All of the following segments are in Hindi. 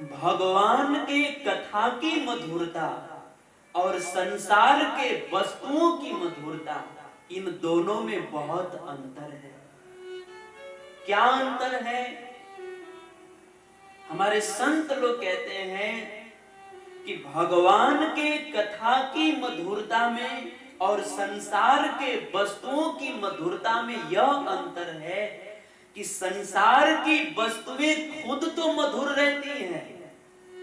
भगवान के कथा की मधुरता और संसार के वस्तुओं की मधुरता, इन दोनों में बहुत अंतर है। क्या अंतर है? हमारे संत लोग कहते हैं कि भगवान के कथा की मधुरता में और संसार के वस्तुओं की मधुरता में यह अंतर है कि संसार की वस्तुएं खुद तो मधुर रहती हैं,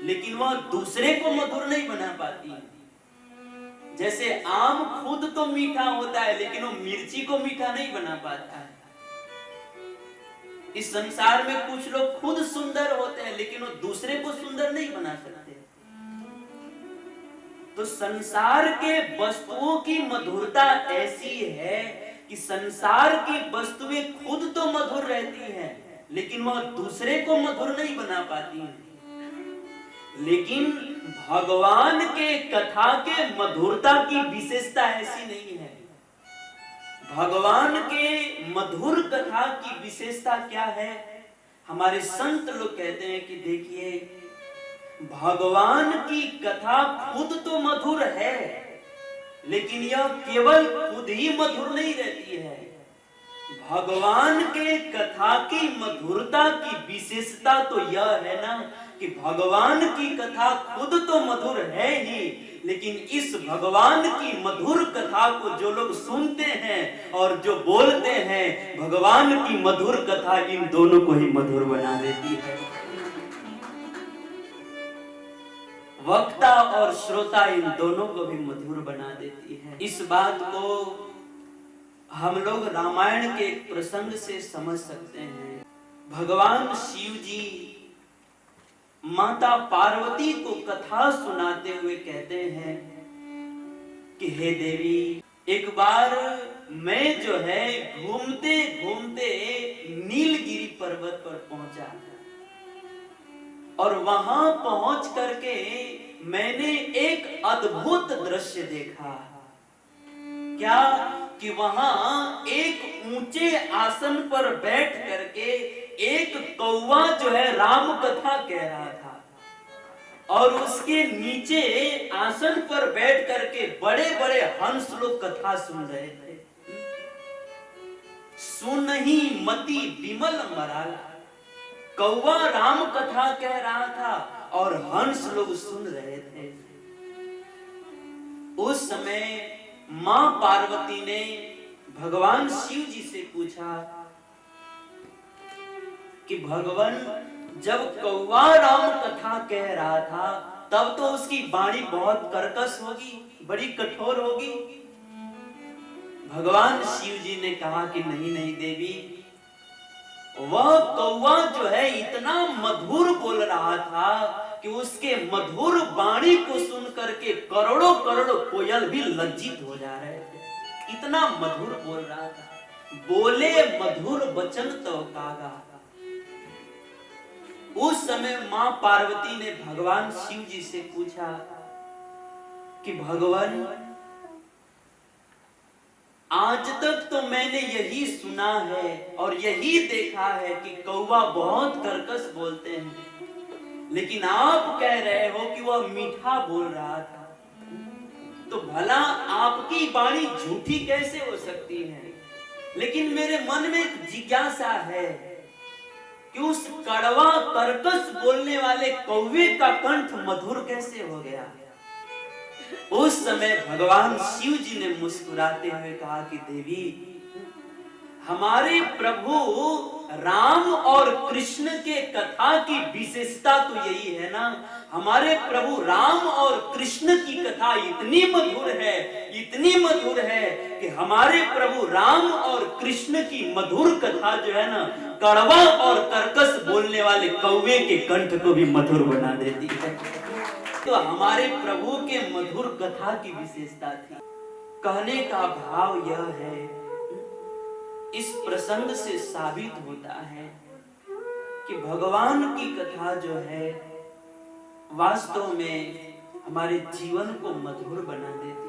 लेकिन वह दूसरे को मधुर नहीं बना पाती। जैसे आम खुद तो मीठा होता है, लेकिन वो मिर्ची को मीठा नहीं बना पाता है। इस संसार में कुछ लोग खुद सुंदर होते हैं, लेकिन वो दूसरे को सुंदर नहीं बना सकते। तो संसार के वस्तुओं की मधुरता ऐसी है कि संसार की वस्तुएं खुद तो मधुर रहती हैं, लेकिन वह दूसरे को मधुर नहीं बना पाती हैं। लेकिन भगवान के कथा के मधुरता की विशेषता ऐसी नहीं है। भगवान के मधुर कथा की विशेषता क्या है? हमारे संत लोग कहते हैं कि देखिए, भगवान की कथा खुद तो मधुर है, लेकिन यह केवल खुद ही मधुर नहीं रहती है। भगवान के कथा की मधुरता की विशेषता तो यह है ना कि भगवान की कथा खुद तो मधुर है ही, लेकिन इस भगवान की मधुर कथा को जो लोग सुनते हैं और जो बोलते हैं, भगवान की मधुर कथा इन दोनों को ही मधुर बना देती है। वक्ता और श्रोता इन दोनों को भी मधुर बना देती है। इस बात को हम लोग रामायण के एक प्रसंग से समझ सकते हैं। भगवान शिव जी माता पार्वती को कथा सुनाते हुए कहते हैं कि हे देवी, एक बार मैं जो है घूमते घूमते नीलगिरी पर्वत पर पहुंचा और वहां पहुंच करके मैंने एक अद्भुत दृश्य देखा। क्या कि वहां एक ऊंचे आसन पर बैठ करके एक कौवा जो है राम कथा कह रहा था, और उसके नीचे आसन पर बैठ करके बड़े बड़े हंस लोग कथा सुन रहे थे। सुनहि मति विमल मराला, कौवा राम कथा कह रहा था और हंस लोग सुन रहे थे। उस समय मां पार्वती ने भगवान शिव जी से पूछा कि भगवान, जब कौवा राम कथा कह रहा था तब तो उसकी वाणी बहुत कर्कश होगी, बड़ी कठोर होगी। भगवान शिव जी ने कहा कि नहीं नहीं देवी, वह कौवा जो है इतना मधुर बोल रहा था कि उसके मधुर वाणी को सुन करके करोड़ों करोड़ों कोयल भी लज्जित हो जा रहे थे। इतना मधुर बोल रहा था। बोले मधुर वचन तो कागा। उस समय मां पार्वती ने भगवान शिव जी से पूछा कि भगवान, आज तक तो मैंने यही सुना है और यही देखा है कि कौवा बहुत कर्कश बोलते हैं, लेकिन आप कह रहे हो कि वह मीठा बोल रहा था, तो भला आपकी वाणी झूठी कैसे हो सकती है? लेकिन मेरे मन में एक जिज्ञासा है कि उस कड़वा कर्कश बोलने वाले कौवे का कंठ मधुर कैसे हो गया? उस समय भगवान शिव जी ने मुस्कुराते हुए कहा कि देवी, हमारे प्रभु राम और कृष्ण के कथा की विशेषता तो यही है ना। हमारे प्रभु राम और कृष्ण की कथा इतनी मधुर है, इतनी मधुर है कि हमारे प्रभु राम और कृष्ण की मधुर कथा जो है ना, कड़वा और कर्कश बोलने वाले कौवे के कंठ को भी मधुर बना देती है। तो हमारे प्रभु के मधुर कथा की विशेषता थी। कहने का भाव यह है, इस प्रसंग से साबित होता है कि भगवान की कथा जो है वास्तव में हमारे जीवन को मधुर बना देती है।